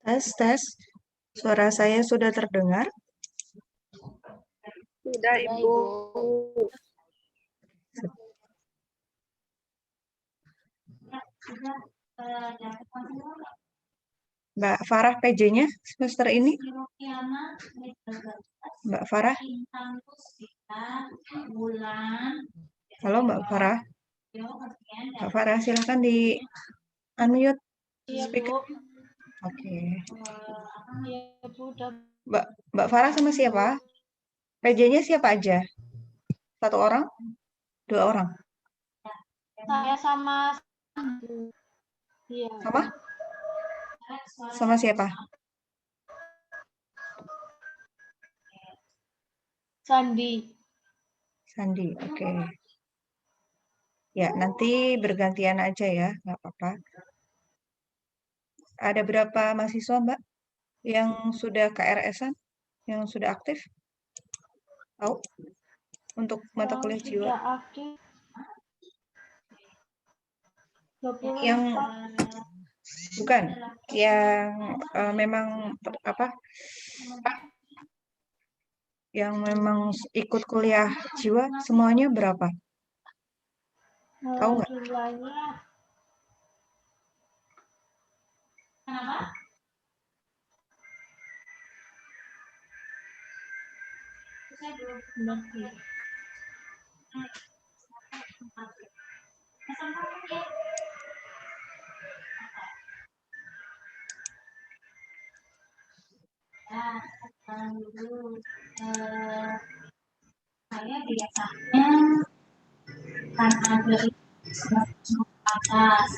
Tes, tes. Suara saya sudah terdengar? Sudah, Ibu. Mbak Farah PJ-nya semester ini? Mbak Farah? Halo Mbak Farah? Mbak Farah, silakan di unmute speaker. Oke. Mbak Farah sama siapa? PJ-nya siapa aja? Satu orang? Dua orang? Saya sama iya. Sama? Sama siapa? Sandi. Sandi, oke. Ya, nanti bergantian aja ya, nggak apa-apa. Ada berapa mahasiswa, Mbak, yang sudah KRS-an, yang sudah aktif? Tahu? Untuk mata kuliah jiwa. Sudah aktif 24. Yang bukan, yang memang apa? Yang memang ikut kuliah jiwa semuanya berapa? Tahu nggak? Jumlahnya saya biasanya karena dari atas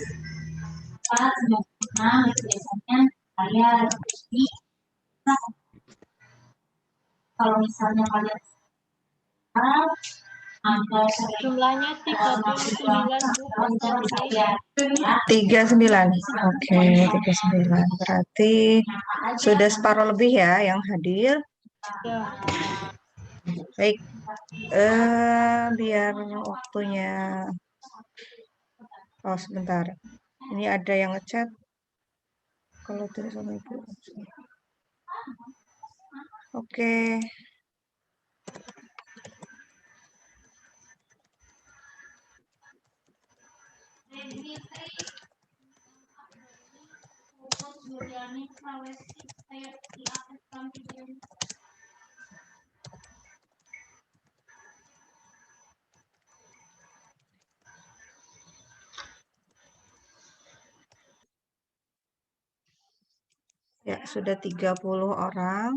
96 biasanya saya lebih kalau misalnya kalian jumlahnya 39, Bu. 39. Oke, 39. Berarti sudah separuh lebih ya yang hadir. Ya. Baik. Biar waktunya. Oh, sebentar. Ini ada yang ngechat. Kalau tidak sama Ibu. Oke. Ya, sudah 30 orang.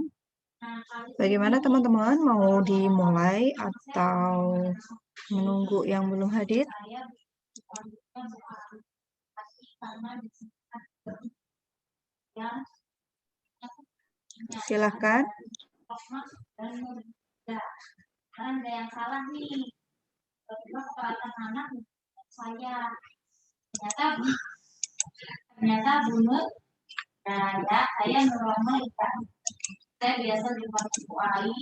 Bagaimana teman-teman? Mau dimulai atau menunggu yang belum hadir? Silakan. Ada yang salah nih. Anak saya ternyata bunut. Nah, ya, saya normal ikan. Saya biasa di Kuali.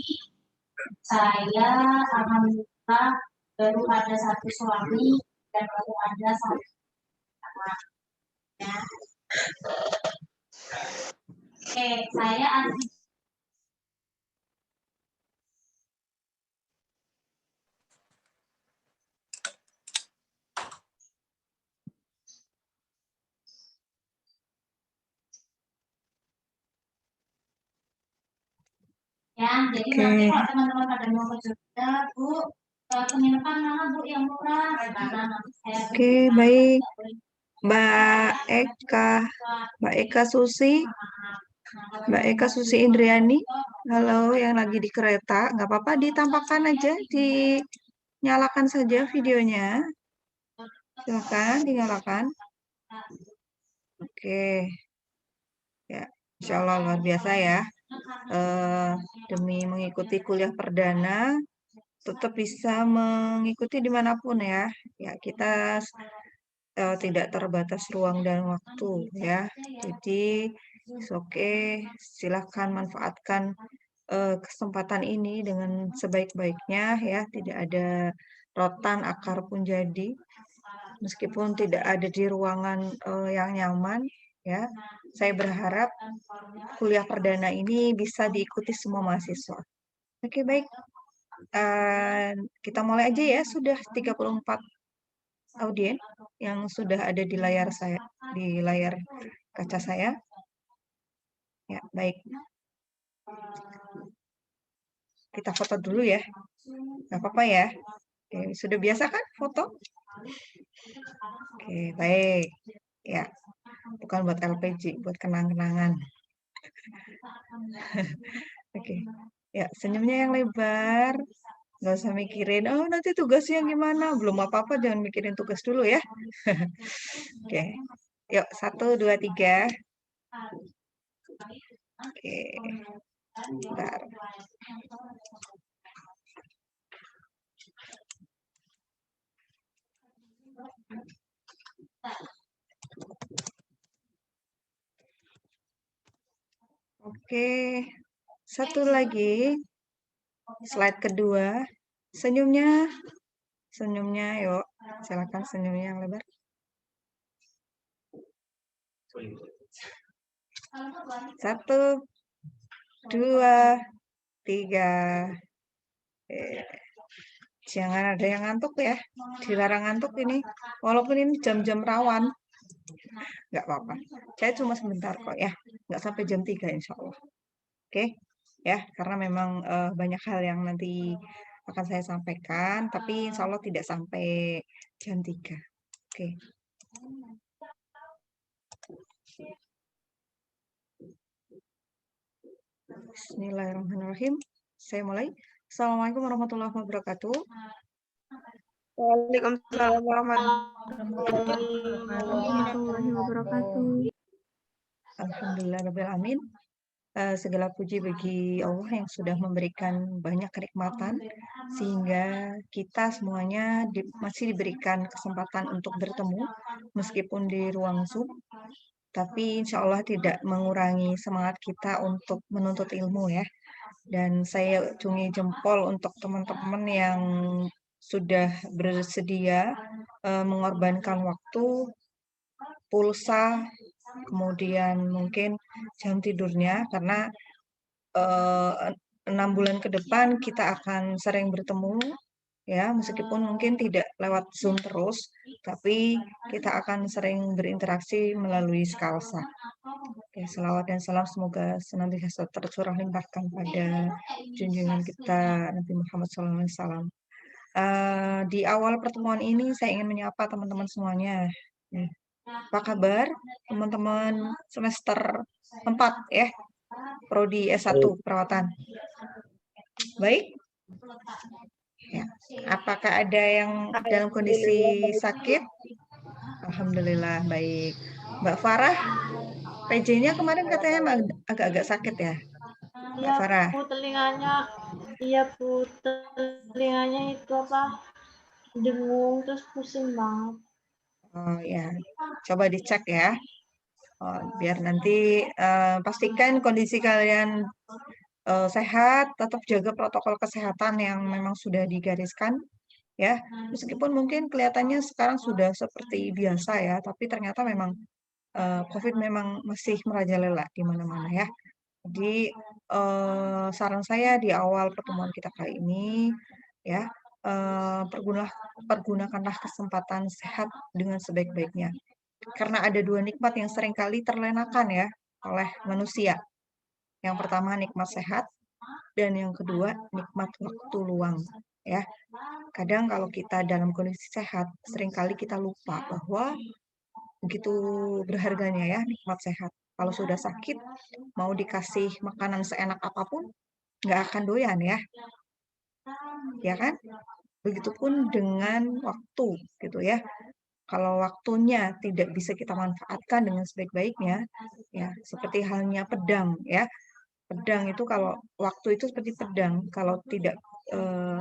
Saya alhamdulillah baru ada satu suami dan baru ada satu anak. Ya. Oke, saya asli. Ya, jadi nanti kalau teman-teman pada mau ke Jogja, Bu, penginapan mana Bu yang murah? Oke, baik. Mbak Eka Susi, Mbak Eka Susi Indriani. Halo, yang lagi di kereta, nggak apa-apa, ditampakkan aja, dinyalakan saja videonya. Silakan dinyalakan. Oke, ya, insya Allah luar biasa ya. Demi mengikuti kuliah perdana, tetap bisa mengikuti dimanapun ya. Ya, kita tidak terbatas ruang dan waktu ya. Jadi, oke, silahkan manfaatkan kesempatan ini dengan sebaik-baiknya ya. Tidak ada rotan akar pun jadi. Meskipun tidak ada di ruangan yang nyaman ya. Saya berharap kuliah perdana ini bisa diikuti semua mahasiswa. Oke, baik. Kita mulai aja ya, sudah 34 audien yang sudah ada di layar kaca saya. Ya, baik. Kita foto dulu ya. Nggak apa-apa ya. Oke, sudah biasa kan foto? Oke, baik. Ya, bukan buat LPG, buat kenang-kenangan. Oke. Ya, senyumnya yang lebar. Nggak usah mikirin, oh nanti tugasnya gimana. Belum apa-apa, jangan mikirin tugas dulu ya. Oke. Yuk, 1, 2, 3. Oke. Bentar. Oke. Satu lagi. Slide kedua. Senyumnya. Senyumnya, yuk. Silakan senyumnya yang lebar. Satu, 2, 3. Jangan ada yang ngantuk ya. Dilarang ngantuk ini. Walaupun ini jam-jam rawan. Nggak apa-apa. Saya cuma sebentar kok ya. Nggak sampai jam 3 insya Allah. Oke. Ya, karena memang banyak hal yang nanti akan saya sampaikan. Tapi insya Allah tidak sampai jam 3. Oke. Bismillahirrahmanirrahim. Saya mulai. Assalamualaikum warahmatullahi wabarakatuh. Waalaikumsalam warahmatullahi wabarakatuh. Alhamdulillahirrahmanirrahim. Segala puji bagi Allah yang sudah memberikan banyak kenikmatan sehingga kita semuanya masih diberikan kesempatan untuk bertemu meskipun di ruang Zoom, tapi insya Allah tidak mengurangi semangat kita untuk menuntut ilmu ya. Dan saya acungi jempol untuk teman-teman yang sudah bersedia mengorbankan waktu, pulsa, kemudian mungkin jam tidurnya, karena 6 bulan ke depan kita akan sering bertemu ya, meskipun mungkin tidak lewat Zoom terus, tapi kita akan sering berinteraksi melalui Skalsa. Ya, selawat dan salam semoga senantiasa tercurah limpahkan pada junjungan kita Nabi Muhammad SAW. Di awal pertemuan ini saya ingin menyapa teman-teman semuanya. Apa kabar teman-teman semester 4 ya, Prodi S1 Perawatan? Baik? Ya. Apakah ada yang dalam kondisi sakit? Alhamdulillah baik. Mbak Farah, PJ-nya kemarin katanya agak-agak sakit ya, Mbak Farah? Iya Bu, telinganya itu apa, dengung terus pusing banget. Oh ya, coba dicek ya. Biar nanti pastikan kondisi kalian sehat, tetap jaga protokol kesehatan yang memang sudah digariskan ya. Meskipun mungkin kelihatannya sekarang sudah seperti biasa ya, tapi ternyata memang COVID memang masih merajalela di mana-mana ya. Jadi saran saya di awal pertemuan kita kali ini ya, pergunakanlah kesempatan sehat dengan sebaik-baiknya. Karena ada 2 nikmat yang seringkali terlenakan ya oleh manusia. Yang pertama nikmat sehat, dan yang kedua nikmat waktu luang ya. Kadang kalau kita dalam kondisi sehat, seringkali kita lupa bahwa begitu berharganya ya nikmat sehat. Kalau sudah sakit, mau dikasih makanan seenak apapun, nggak akan doyan ya. Ya kan? Begitupun dengan waktu gitu ya. Kalau waktunya tidak bisa kita manfaatkan dengan sebaik-baiknya, ya seperti halnya pedang ya. Pedang itu kalau waktu itu seperti pedang, kalau tidak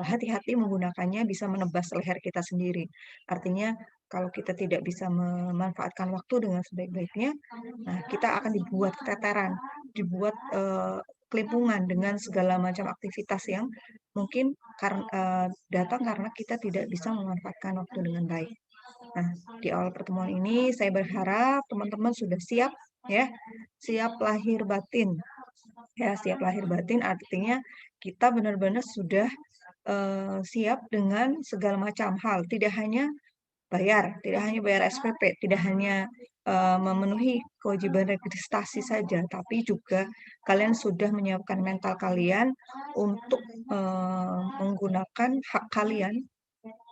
hati-hati menggunakannya bisa menebas leher kita sendiri. Artinya kalau kita tidak bisa memanfaatkan waktu dengan sebaik-baiknya, nah kita akan dibuat keteteran, dibuat kelimpungan dengan segala macam aktivitas yang mungkin datang karena kita tidak bisa memanfaatkan waktu dengan baik. Nah, di awal pertemuan ini saya berharap teman-teman sudah siap ya, siap lahir batin. Ya, siap lahir batin artinya kita benar-benar sudah siap dengan segala macam hal, tidak hanya bayar SPP, tidak hanya memenuhi kewajiban registrasi saja, tapi juga kalian sudah menyiapkan mental kalian untuk menggunakan hak kalian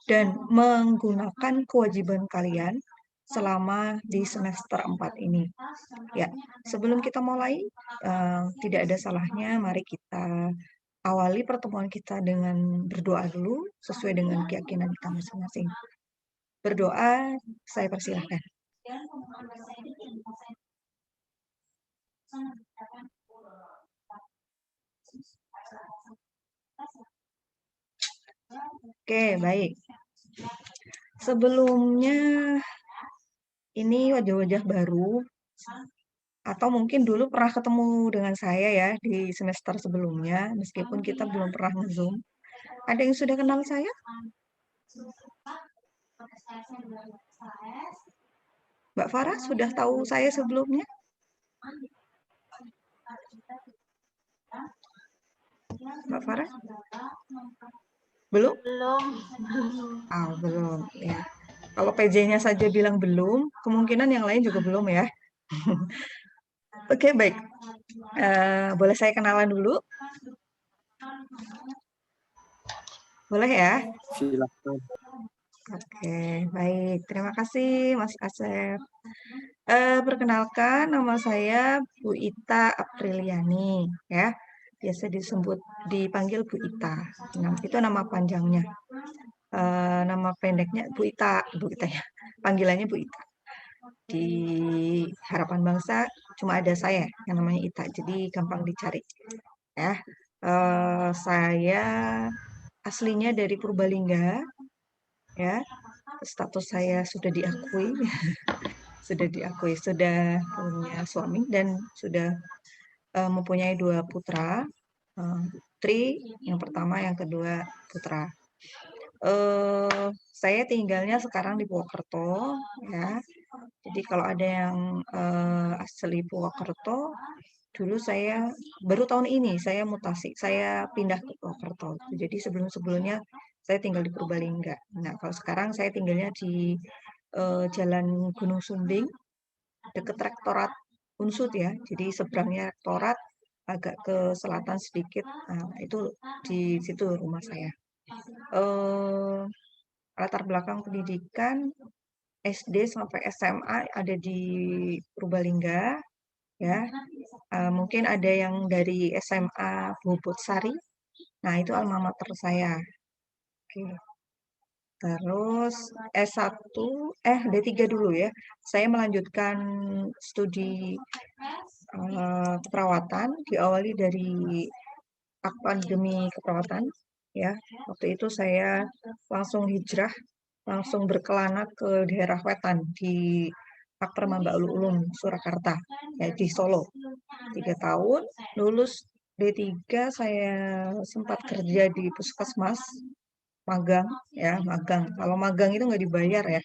dan menggunakan kewajiban kalian selama di semester 4 ini. Ya, sebelum kita mulai, tidak ada salahnya mari kita awali pertemuan kita dengan berdoa dulu sesuai dengan keyakinan kita masing-masing. Berdoa, saya persilahkan. Oke, baik. Sebelumnya, ini wajah-wajah baru, atau mungkin dulu pernah ketemu dengan saya ya di semester sebelumnya, meskipun kita belum pernah nge-Zoom. Ada yang sudah kenal saya? Mbak Farah sudah tahu saya sebelumnya? Mbak Farah? Belum? Belum. Belum, ya. Kalau PJ-nya saja bilang belum, kemungkinan yang lain juga belum ya. Oke, baik. Boleh saya kenalan dulu? Boleh ya? Silakan. Oke, baik. Terima kasih, Mas Asep. Perkenalkan, nama saya Bu Ita Apriliani, ya. Biasa dipanggil Bu Ita. Itu nama panjangnya. Nama pendeknya Bu Ita ya. Panggilannya Bu Ita. Di Harapan Bangsa cuma ada saya yang namanya Ita, jadi gampang dicari. Ya, saya aslinya dari Purbalingga, ya. Status saya sudah diakui, sudah punya suami dan sudah mempunyai 2 putra, putri, yang pertama, yang kedua putra. Saya tinggalnya sekarang di Purwokerto, ya. Jadi kalau ada yang asli Purwokerto, dulu saya baru tahun ini saya mutasi, saya pindah ke Purwokerto. Jadi sebelum-sebelumnya saya tinggal di Purbalingga. Nah, kalau sekarang saya tinggalnya di Jalan Gunung Sumbing, dekat Rektorat Unsud ya. Jadi seberangnya Rektorat, agak ke selatan sedikit. Nah, itu di situ rumah saya. Latar belakang pendidikan SD sampai SMA ada di Purbalingga, ya. Mungkin ada yang dari SMA Bobotsari. Nah, itu alma mater saya. Oke. Terus D3 dulu ya. Saya melanjutkan studi keperawatan, diawali dari akademi keperawatan, ya. Waktu itu saya langsung hijrah, langsung berkelana ke daerah Wetan di Akperma Mbak Ulum, Surakarta, ya, di Solo. 3 tahun, lulus D3 saya sempat kerja di puskesmas, magang, ya, magang. Kalau magang itu nggak dibayar ya.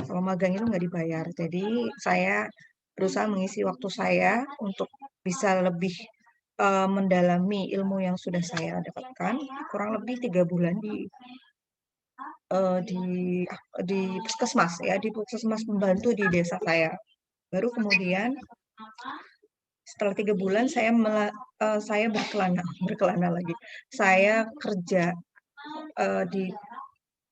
Kalau magang itu nggak dibayar. Jadi saya berusaha mengisi waktu saya untuk bisa lebih mendalami ilmu yang sudah saya dapatkan. Kurang lebih 3 bulan di puskesmas ya, di puskesmas pembantu di desa saya. Baru kemudian setelah 3 bulan saya berkelana lagi. Saya kerja di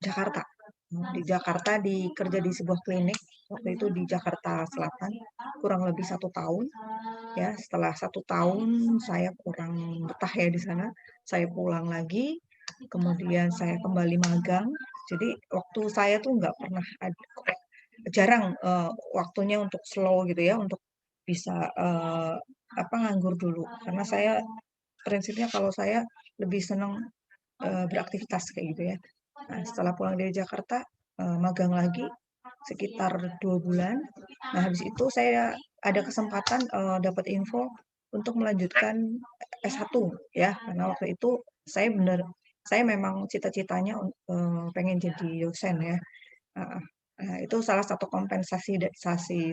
Jakarta. Di Jakarta kerja di sebuah klinik, waktu itu di Jakarta Selatan, kurang lebih 1 tahun. Ya, setelah 1 tahun saya kurang betah ya di sana, saya pulang lagi, kemudian saya kembali magang. Jadi waktu saya tuh nggak pernah jarang waktunya untuk slow gitu ya, untuk bisa nganggur dulu. Karena saya prinsipnya kalau saya lebih senang beraktivitas kayak gitu ya. Nah, setelah pulang dari Jakarta, magang lagi sekitar 2 bulan. Nah, habis itu saya ada kesempatan dapat info untuk melanjutkan S1 ya, karena waktu itu saya memang cita-citanya pengen jadi dosen ya. Heeh. Nah, itu salah satu kompensasi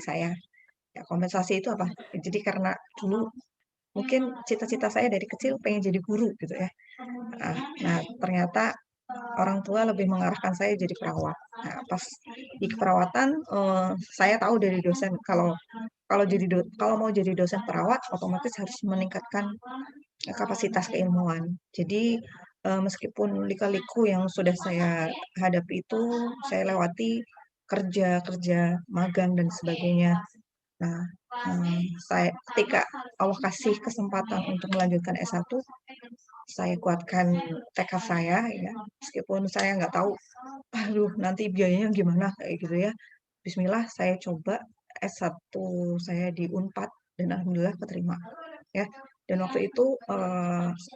saya. Ya, kompensasi itu apa? Jadi karena dulu mungkin cita-cita saya dari kecil pengen jadi guru gitu ya. Nah, ternyata orang tua lebih mengarahkan saya jadi perawat. Nah, pas di keperawatan, saya tahu dari dosen kalau kalau mau jadi dosen perawat otomatis harus meningkatkan kapasitas keilmuan. Jadi meskipun lika-liku yang sudah saya hadapi itu saya lewati kerja magang dan sebagainya. Nah, saya ketika Allah kasih kesempatan untuk melanjutkan S1, saya kuatkan tekad saya ya, meskipun saya nggak tahu, aduh nanti biayanya gimana kayak gitu ya. Bismillah saya coba S1 saya di Unpad dan alhamdulillah keterima ya. Dan waktu itu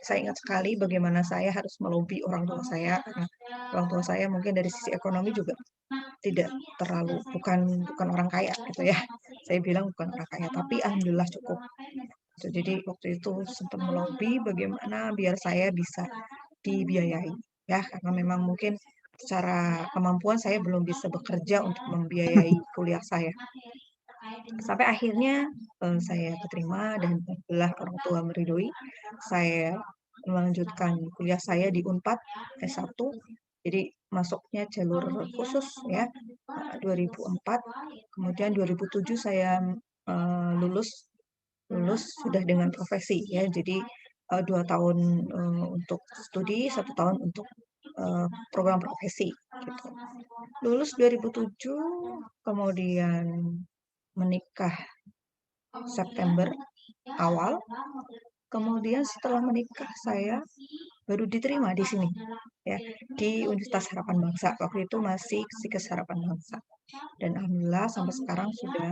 saya ingat sekali bagaimana saya harus melobi orang tua saya karena orang tua saya mungkin dari sisi ekonomi juga tidak terlalu bukan orang kaya gitu ya. Saya bilang bukan orang kaya, tapi alhamdulillah cukup. Jadi waktu itu sempat melobi bagaimana biar saya bisa dibiayai ya karena memang mungkin secara kemampuan saya belum bisa bekerja untuk membiayai kuliah saya. Sampai akhirnya saya keterima dan alhamdulillah orang tua meridhoi. Saya melanjutkan kuliah saya di Unpad S1. Jadi masuknya jalur khusus ya 2004. Kemudian 2007 saya lulus sudah dengan profesi ya. Jadi 2 tahun untuk studi, 1 tahun untuk program profesi gitu. Lulus 2007, kemudian menikah September awal. Kemudian setelah menikah saya baru diterima di sini ya di Universitas Harapan Bangsa. Waktu itu masih Psikes Harapan Bangsa. Dan alhamdulillah sampai sekarang sudah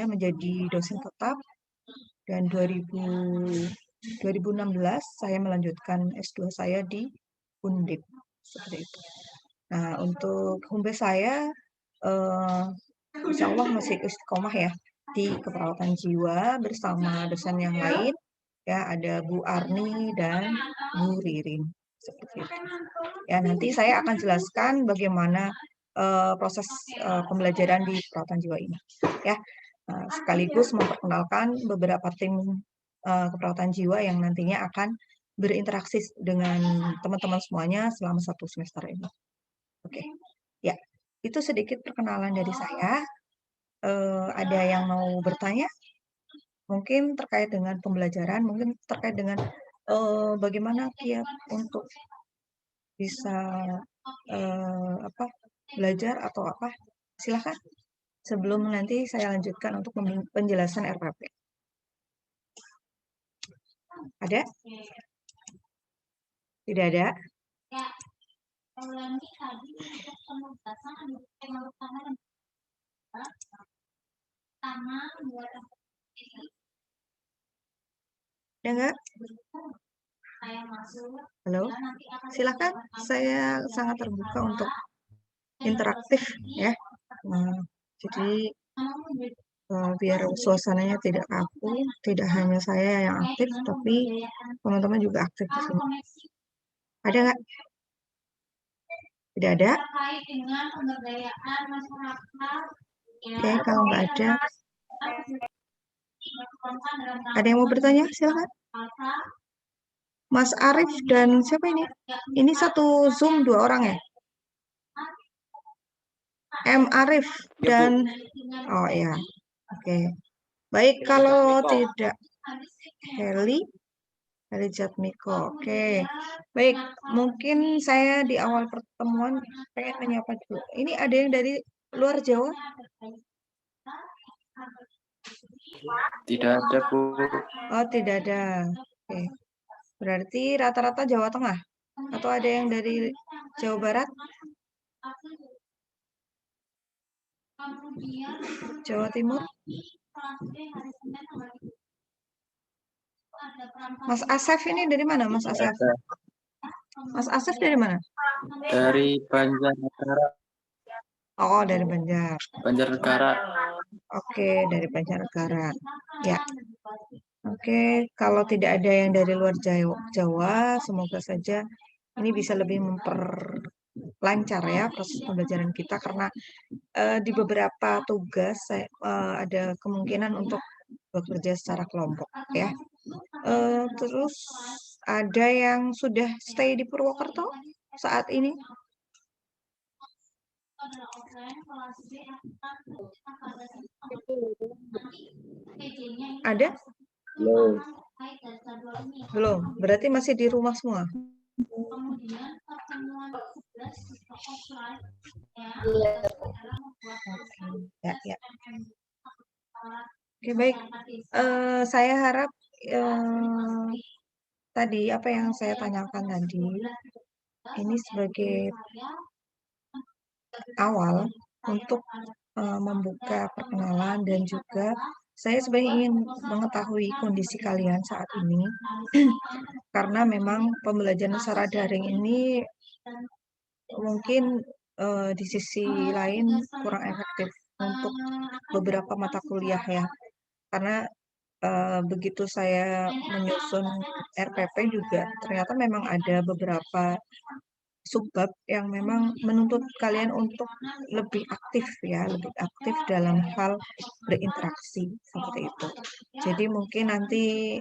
menjadi dosen tetap dan 2016 saya melanjutkan S2 saya di Undip seperti itu. Nah, untuk home base saya insya Allah masih istiqomah ya di keperawatan jiwa bersama dosen yang lain ya ada Bu Arni dan Bu Ririn seperti itu. Ya nanti saya akan jelaskan bagaimana proses pembelajaran di keperawatan jiwa ini ya. Sekaligus memperkenalkan beberapa tim keperawatan jiwa yang nantinya akan berinteraksi dengan teman-teman semuanya selama 1 semester ini. Oke, ya itu sedikit perkenalan dari saya. Ada yang mau bertanya? Mungkin terkait dengan pembelajaran, mungkin terkait dengan bagaimana kiat untuk bisa belajar atau apa? Silakan. Sebelum nanti saya lanjutkan untuk penjelasan RPP. Ada? Tidak ada? Ada nggak? Halo? Silakan. Saya sangat terbuka untuk interaktif ya. Jadi biar suasananya tidak kaku, tidak hanya saya yang aktif, tapi teman-teman juga aktif di sini. Ada nggak? Tidak ada? Oke, kalau nggak ada, ada yang mau bertanya? Silakan. Mas Arif dan siapa ini? Ini satu Zoom 2 orang ya? M. Arif dan oh ya, oke. Baik, kalau tidak Heli Jatmiko. Oke. Baik, mungkin saya di awal pertemuan pengen menyapa dulu. Ini ada yang dari luar Jawa? Tidak ada, Bu. Oh, tidak ada. Oke. Berarti rata-rata Jawa Tengah? Atau ada yang dari Jawa Barat? Jawa Timur? Mas Asef ini dari mana, Mas Asef? Mas Asef dari mana? Dari Banjarnegara. Oh, dari Banjar. Banjarnegara. Oke, dari Banjarnegara. Ya. Oke, kalau tidak ada yang dari luar Jawa, semoga saja ini bisa lebih memperlancar ya proses pembelajaran kita karena di beberapa tugas ada kemungkinan untuk bekerja secara kelompok ya. Terus ada yang sudah stay di Purwokerto saat ini? Ada? Belum. Belum. Berarti masih di rumah semua? Ya, ya. Oke, baik. Saya harap tadi apa yang saya tanyakan tadi ini sebagai awal untuk membuka perkenalan dan juga saya sebenarnya ingin mengetahui kondisi kalian saat ini karena memang pembelajaran secara daring ini mungkin di sisi lain kurang efektif untuk beberapa mata kuliah ya. Karena begitu saya menyusun RPP juga ternyata memang ada beberapa subbab yang memang menuntut kalian untuk lebih aktif ya, lebih aktif dalam hal berinteraksi seperti itu. Jadi mungkin nanti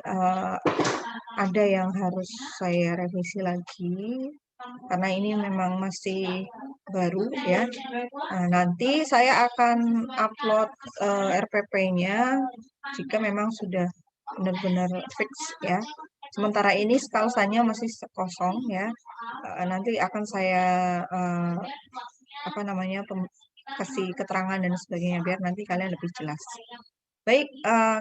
ada yang harus saya revisi lagi karena ini memang masih baru ya. Nanti saya akan upload RPP-nya jika memang sudah benar-benar fix ya. Sementara ini skalanya masih kosong ya. Nanti akan saya kasih keterangan dan sebagainya biar nanti kalian lebih jelas. Baik,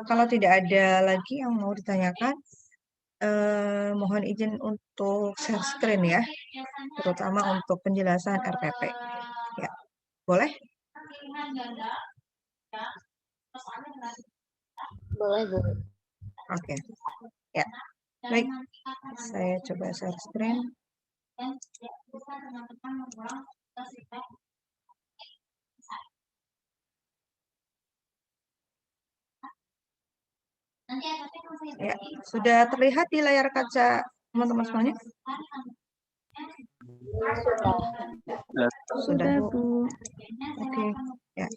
kalau tidak ada lagi yang mau ditanyakan, mohon izin untuk share screen ya, terutama untuk penjelasan RPP. Ya, boleh? Boleh, Bu. Oke, ya. Baik, saya coba share screen. Ya, sudah terlihat di layar kaca teman-teman semuanya? Sudah, Sudah, Bu. Bu. Oke, ya.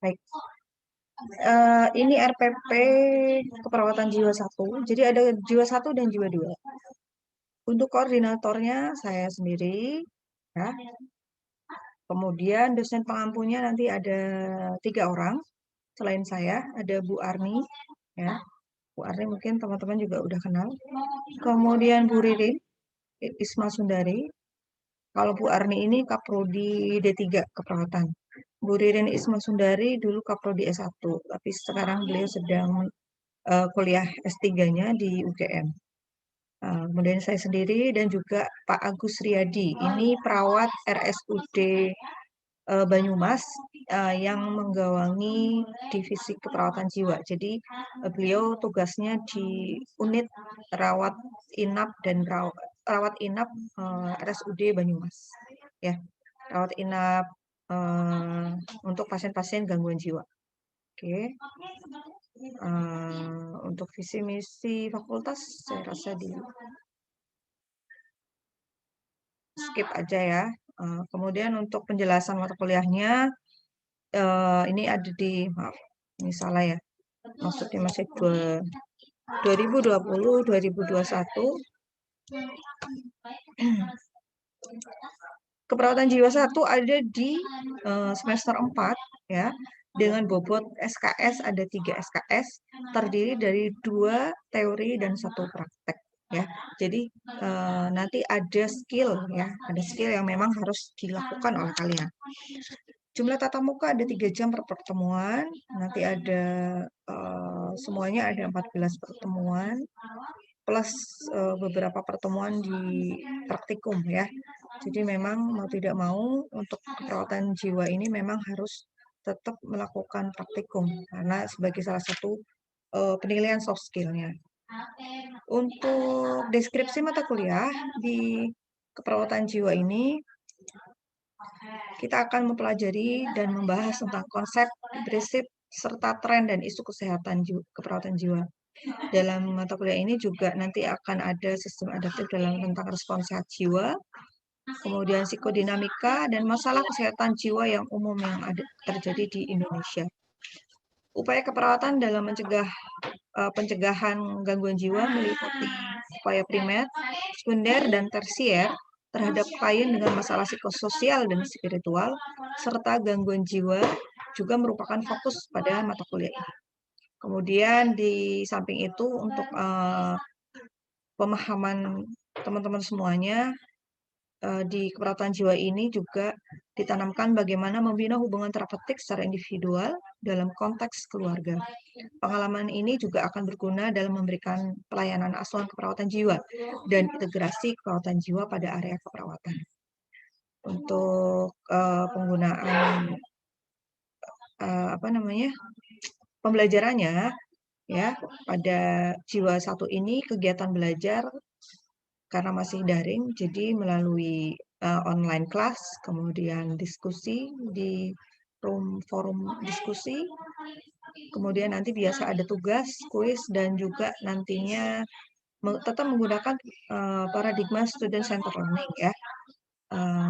Baik. Ini RPP keperawatan jiwa 1. Jadi ada jiwa 1 dan jiwa 2. Untuk koordinatornya saya sendiri ya. Kemudian dosen pengampunya nanti ada 3 orang. Selain saya ada Bu Arni ya. Bu Arni mungkin teman-teman juga udah kenal. Kemudian Bu Ririn Isma Sundari. Kalau Bu Arni ini Kaprodi D3 keperawatan. Bu Ririn Isma Sundari dulu Kaprodi S1, tapi sekarang beliau sedang kuliah S3-nya di UGM. Kemudian saya sendiri dan juga Pak Agus Riyadi, ini perawat RSUD Banyumas yang menggawangi divisi keperawatan jiwa. Jadi beliau tugasnya di unit rawat inap dan rawat inap RSUD Banyumas. Ya, rawat inap untuk pasien-pasien gangguan jiwa. Oke. Untuk visi misi fakultas saya rasa di skip aja ya. Kemudian untuk penjelasan mata kuliahnya ini ada di, maaf ini salah ya, maksudnya masih 2020-2021. Keperawatan jiwa 1 ada di semester 4 ya, dengan bobot SKS ada 3 SKS, terdiri dari 2 teori dan 1 praktek ya. Jadi nanti ada skill ya, ada skill yang memang harus dilakukan oleh kalian. Jumlah tatap muka ada 3 jam per pertemuan, nanti ada semuanya ada 14 pertemuan, plus beberapa pertemuan di praktikum ya. Jadi memang mau tidak mau untuk keperawatan jiwa ini memang harus tetap melakukan praktikum karena sebagai salah satu penilaian soft skill-nya. Untuk deskripsi mata kuliah di keperawatan jiwa ini kita akan mempelajari dan membahas tentang konsep, prinsip, serta tren dan isu kesehatan keperawatan jiwa. Dalam mata kuliah ini juga nanti akan ada sistem adaptif dalam tentang respons sehat jiwa, kemudian psikodinamika, dan masalah kesehatan jiwa yang umum yang terjadi di Indonesia. Upaya keperawatan dalam pencegahan gangguan jiwa meliputi upaya primer, sekunder, dan tersier terhadap klien dengan masalah psikososial dan spiritual, serta gangguan jiwa juga merupakan fokus pada mata kuliah ini. Kemudian di samping itu untuk pemahaman teman-teman semuanya, di keperawatan jiwa ini juga ditanamkan bagaimana membina hubungan terapeutik secara individual dalam konteks keluarga. Pengalaman ini juga akan berguna dalam memberikan pelayanan asuhan keperawatan jiwa dan integrasi keperawatan jiwa pada area keperawatan. Untuk penggunaan pembelajarannya, ya, pada jiwa 1 ini kegiatan belajar karena masih daring, jadi melalui online class, kemudian diskusi di forum diskusi, kemudian nanti biasa ada tugas, kuis, dan juga nantinya tetap menggunakan paradigma student center learning, ya.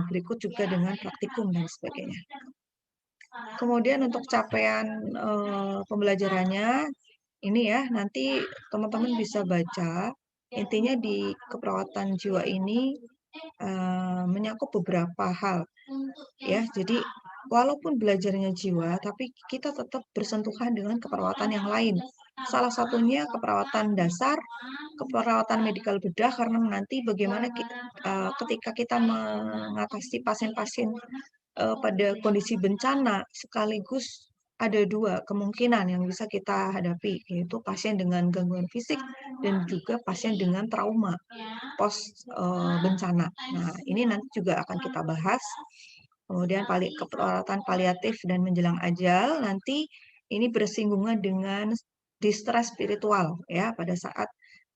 Berikut juga dengan praktikum dan sebagainya. Kemudian untuk capaian pembelajarannya, ini ya, nanti teman-teman bisa baca. Intinya di keperawatan jiwa ini menyangkut beberapa hal, ya. Jadi walaupun belajarnya jiwa, tapi kita tetap bersentuhan dengan keperawatan yang lain. Salah satunya keperawatan dasar, keperawatan medikal bedah, karena nanti bagaimana ketika kita mengatasi pasien-pasien pada kondisi bencana, sekaligus ada 2 kemungkinan yang bisa kita hadapi, yaitu pasien dengan gangguan fisik dan juga pasien dengan trauma bencana. Nah, ini nanti juga akan kita bahas. Kemudian keperawatan paliatif dan menjelang ajal, nanti ini bersinggungan dengan distress spiritual, ya, pada saat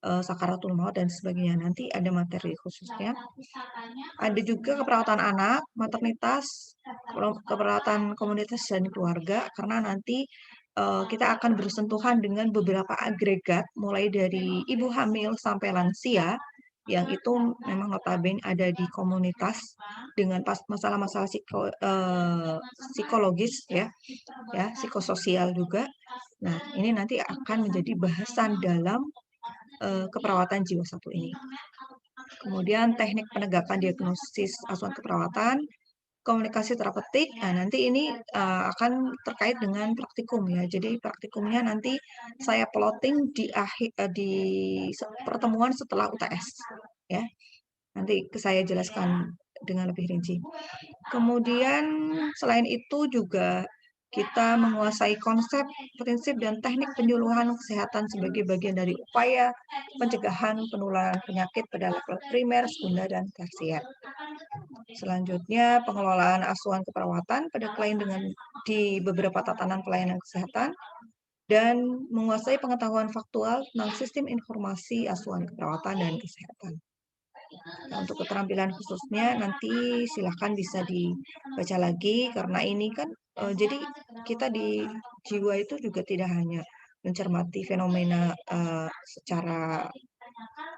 sakaratul maut dan sebagainya. Nanti ada materi khususnya. Ada juga keperawatan anak, maternitas, keperawatan komunitas dan keluarga, karena nanti kita akan bersentuhan dengan beberapa agregat, mulai dari ibu hamil sampai lansia, yang itu memang notabene ada di komunitas dengan masalah-masalah psikologis, ya, psikososial juga. Nah, ini nanti akan menjadi bahasan dalam keperawatan jiwa 1 ini. Kemudian teknik penegakan diagnosis asuhan keperawatan, komunikasi terapeutik. Nah, nanti ini akan terkait dengan praktikum, ya. Jadi praktikumnya nanti saya plotting di pertemuan setelah UTS, ya. Nanti saya jelaskan dengan lebih rinci. Kemudian selain itu juga kita menguasai konsep, prinsip, dan teknik penyuluhan kesehatan sebagai bagian dari upaya pencegahan penularan penyakit pada level primer, sekunder, dan tersier. Selanjutnya, pengelolaan asuhan keperawatan pada klien di beberapa tatanan pelayanan kesehatan, dan menguasai pengetahuan faktual tentang sistem informasi asuhan keperawatan dan kesehatan. Nah, untuk keterampilan khususnya nanti silakan bisa dibaca lagi, karena ini kan jadi kita di jiwa itu juga tidak hanya mencermati fenomena secara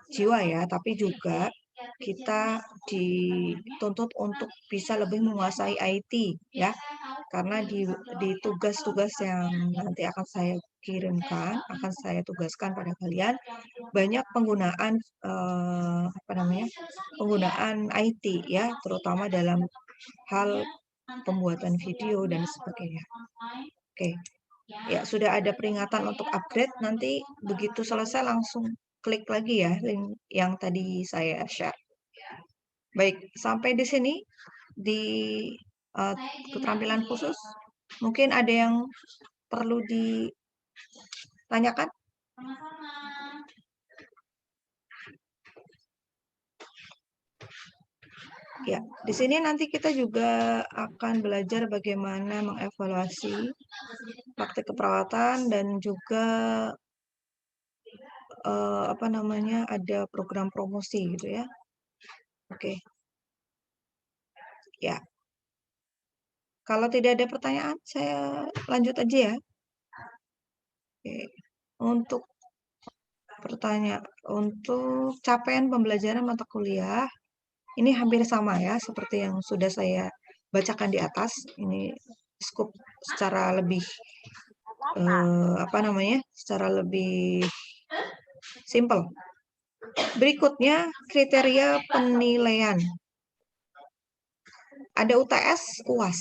jiwa, ya, tapi juga kita dituntut untuk bisa lebih menguasai IT, ya, karena di tugas-tugas yang nanti akan saya kirimkan, akan saya tugaskan pada kalian, banyak penggunaan penggunaan IT, ya, terutama dalam hal pembuatan video dan sebagainya. Oke. Ya, sudah ada peringatan untuk upgrade, nanti begitu selesai langsung klik lagi, ya, link yang tadi saya share. Baik, sampai di sini di keterampilan khusus. Mungkin ada yang perlu ditanyakan? Ya, di sini nanti kita juga akan belajar bagaimana mengevaluasi praktik keperawatan, dan juga ada program promosi, gitu, ya. Oke. Ya. Kalau tidak ada pertanyaan, saya lanjut aja, ya. Oke. Untuk untuk capaian pembelajaran mata kuliah, Ini hampir sama ya, seperti yang sudah saya bacakan di atas. Ini scoop secara lebih secara lebih simple. Berikutnya kriteria penilaian. Ada UTS, UAS.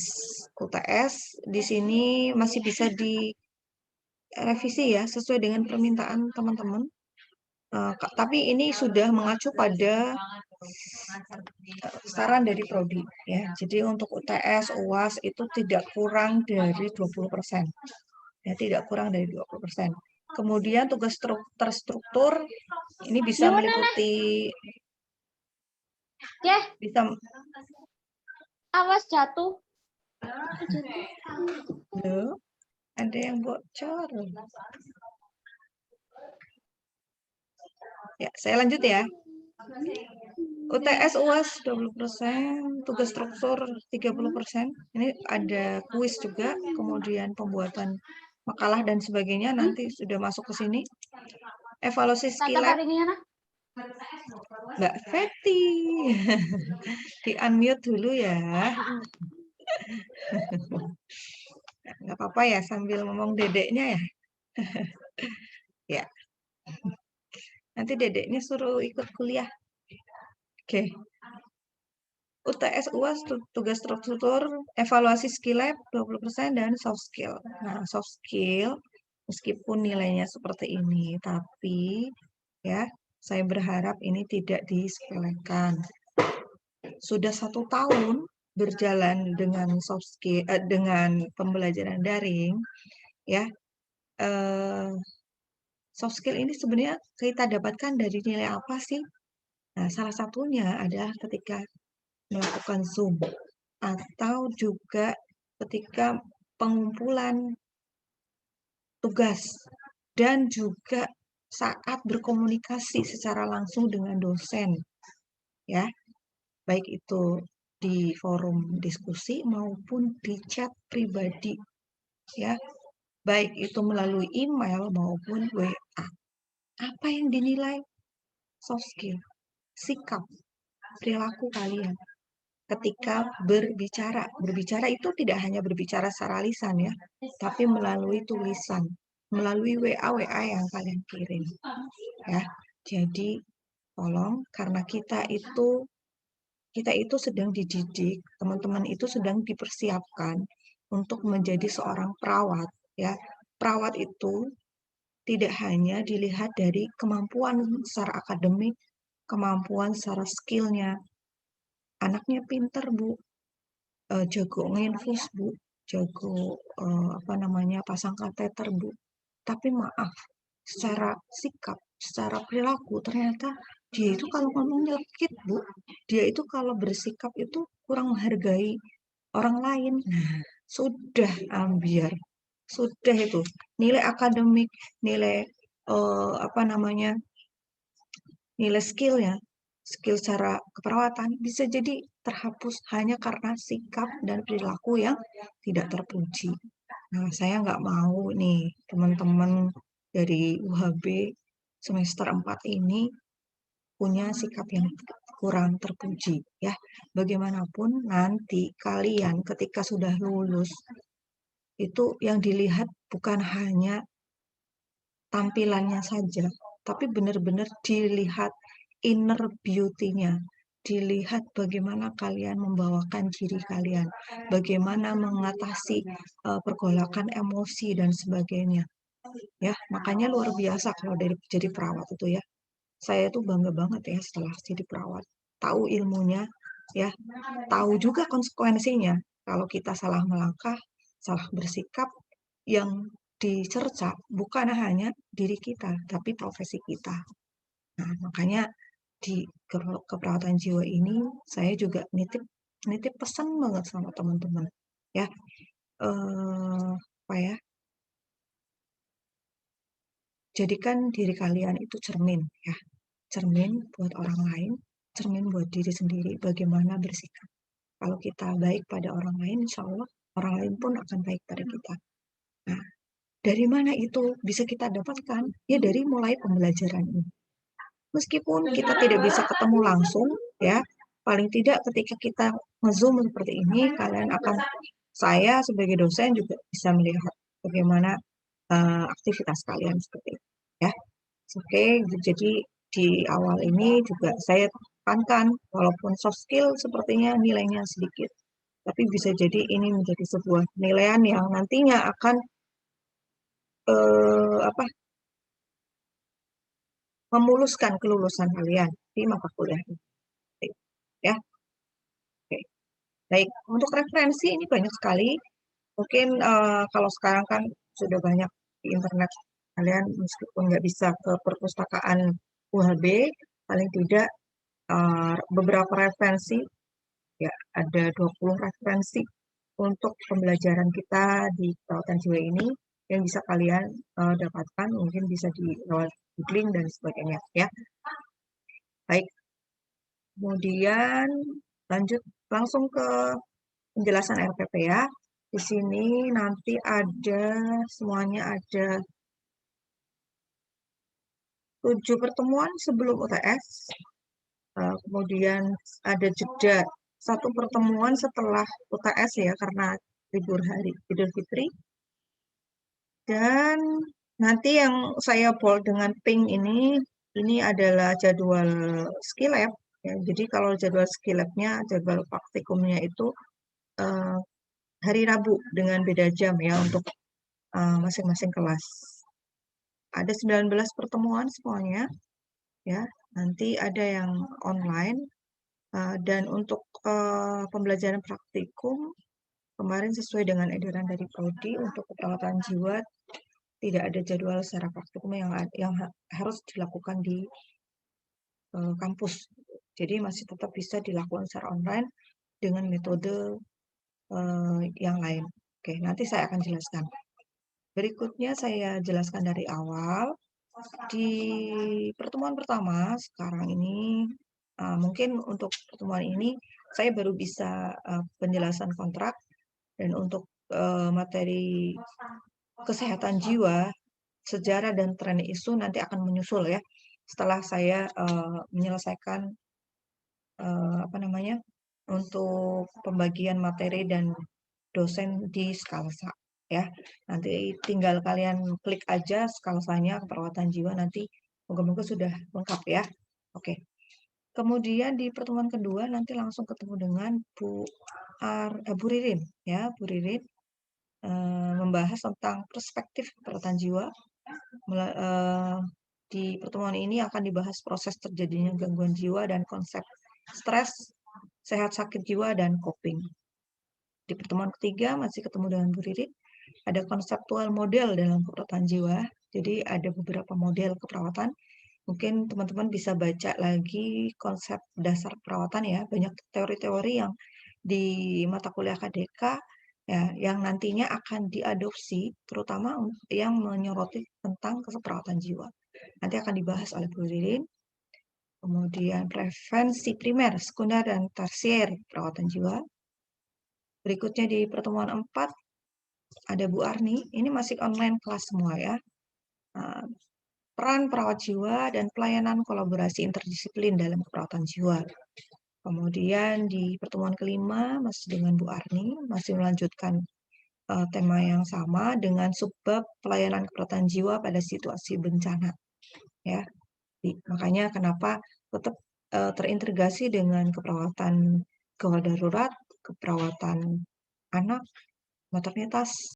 UTS di sini masih bisa direvisi ya sesuai dengan permintaan teman-teman. Tapi ini sudah mengacu pada saran dari prodi ya. Jadi untuk UTS, UAS itu tidak kurang dari 20%. Ya, tidak kurang dari 20%. Kemudian tugas terstruktur ini bisa meliputi bisa Awas jatuh. Loh, ada yang bocor. Ya, saya lanjut ya. UTS UAS 20%, tugas struktur 30%. Ini ada kuis juga, kemudian pembuatan makalah dan sebagainya nanti sudah masuk ke sini. Evaluasi skill lab. Mbak Feti. Di unmute dulu ya. Nggak apa-apa ya sambil ngomong dedeknya ya. Ya. Nanti dedeknya suruh ikut kuliah. Oke. UTS UAS tugas struktur, evaluasi skill lab 20% dan soft skill. Nah, soft skill meskipun nilainya seperti ini, tapi ya saya berharap ini tidak disepelekan. Sudah 1 tahun berjalan dengan soft skill, dengan pembelajaran daring, ya. Soft skill ini sebenarnya kita dapatkan dari nilai apa sih? Nah, salah satunya adalah ketika melakukan Zoom atau juga ketika pengumpulan tugas dan juga saat berkomunikasi secara langsung dengan dosen, ya, baik itu di forum diskusi maupun di chat pribadi, ya, baik itu melalui email maupun WA. Apa yang dinilai? Soft skill, sikap, perilaku kalian ketika berbicara. Berbicara itu tidak hanya berbicara secara lisan ya, tapi melalui tulisan, melalui WA yang kalian kirim. Ya. Jadi tolong karena kita itu sedang dididik, teman-teman itu sedang dipersiapkan untuk menjadi seorang perawat ya. Perawat itu tidak hanya dilihat dari kemampuan secara akademik, kemampuan secara skillnya. Anaknya pinter, Bu, jago nginfus, Bu, jago pasang kateter, Bu. Tapi maaf, secara sikap, secara perilaku ternyata dia itu kalau ngomong nyelkit, Bu. Dia itu kalau bersikap itu kurang menghargai orang lain. Sudah ambiar. Sudah itu. Nilai akademik, nilai nilai skillnya, skill secara keperawatan bisa jadi terhapus hanya karena sikap dan perilaku yang tidak terpuji. Nah, saya nggak mau nih teman-teman dari UHB semester 4 ini punya sikap yang kurang terpuji ya. Bagaimanapun nanti kalian ketika sudah lulus itu yang dilihat bukan hanya tampilannya saja, tapi benar-benar dilihat inner beauty-nya, dilihat bagaimana kalian membawakan diri kalian, bagaimana mengatasi pergolakan emosi dan sebagainya. Ya, makanya luar biasa kalau dari jadi perawat itu ya. Saya tuh bangga banget ya setelah jadi perawat. Tahu ilmunya, ya, tahu juga konsekuensinya. Kalau kita salah melangkah, salah bersikap, yang dicerca bukan hanya diri kita, tapi profesi kita. Nah, makanya di keperawatan jiwa ini saya juga nitip pesan banget sama teman-teman ya. Jadikan diri kalian itu cermin ya. Cermin buat orang lain, cermin buat diri sendiri bagaimana bersikap. Kalau kita baik pada orang lain, insya Allah orang lain pun akan baik pada kita. Nah, dari mana itu bisa kita dapatkan? Ya dari mulai pembelajaran ini. Meskipun kita tidak bisa ketemu langsung, ya, paling tidak ketika kita nge-Zoom seperti ini, saya sebagai dosen juga bisa melihat bagaimana aktivitas kalian seperti itu, ya. Oke, jadi di awal ini juga saya tekankan, walaupun soft skill sepertinya nilainya sedikit, tapi bisa jadi ini menjadi sebuah penilaian yang nantinya akan memuluskan kelulusan kalian di mata kuliah ini, ya. Oke. Baik, untuk referensi ini banyak sekali. Mungkin kalau sekarang kan sudah banyak di internet, kalian meskipun nggak bisa ke perpustakaan UHB, paling tidak beberapa referensi, ya ada 20 referensi untuk pembelajaran kita di perawatan jiwa ini yang bisa kalian dapatkan, mungkin bisa di lewat googling dan sebagainya, ya. Baik, kemudian lanjut langsung ke penjelasan RPP, ya. Di sini nanti semuanya ada 7 pertemuan sebelum UTS, kemudian ada jeda 1 pertemuan setelah UTS, ya, karena libur hari Idul Fitri. Dan nanti yang saya bold dengan pink ini adalah jadwal skill lab, ya. Jadi kalau jadwal skill lab-nya, jadwal praktikumnya itu hari Rabu dengan beda jam, ya, untuk masing-masing kelas. Ada 19 pertemuan semuanya, ya. Nanti ada yang online, dan untuk pembelajaran praktikum kemarin sesuai dengan edaran dari Prodi untuk keperawatan jiwa tidak ada jadwal secara praktikum yang harus dilakukan di kampus. Jadi masih tetap bisa dilakukan secara online dengan metode yang lain. Oke, nanti saya akan jelaskan. Berikutnya saya jelaskan dari awal. Di pertemuan pertama sekarang ini, mungkin untuk pertemuan ini saya baru bisa penjelasan kontrak, dan untuk materi kesehatan jiwa, sejarah dan tren isu nanti akan menyusul, ya, setelah saya menyelesaikan untuk pembagian materi dan dosen di Skalsa, ya. Nanti tinggal kalian klik aja Skalsanya keperawatan jiwa, nanti moga-moga sudah lengkap, ya. Oke. Kemudian di pertemuan kedua nanti langsung ketemu dengan Bu Ririn, ya. Bu Ririn membahas tentang perspektif keperawatan jiwa. Di pertemuan ini akan dibahas proses terjadinya gangguan jiwa dan konsep stres, sehat sakit jiwa, dan coping. Di pertemuan ketiga masih ketemu dengan Bu Ririn, ada konseptual model dalam keperawatan jiwa. Jadi ada beberapa model keperawatan. Mungkin teman-teman bisa baca lagi konsep dasar perawatan, ya. Banyak teori-teori yang di mata kuliah KDK, ya, yang nantinya akan diadopsi, terutama yang menyoroti tentang keperawatan jiwa. Nanti akan dibahas oleh Bu Ririn. Kemudian prevensi primer, sekunder, dan tersier perawatan jiwa. Berikutnya di pertemuan 4 ada Bu Arni. Ini masih online kelas semua, ya. Peran perawat jiwa dan pelayanan kolaborasi interdisiplin dalam keperawatan jiwa. Kemudian di pertemuan kelima masih dengan Bu Arni, masih melanjutkan tema yang sama dengan subbab pelayanan keperawatan jiwa pada situasi bencana, ya. Makanya kenapa tetap terintegrasi dengan keperawatan gawat darurat, keperawatan anak, maternitas,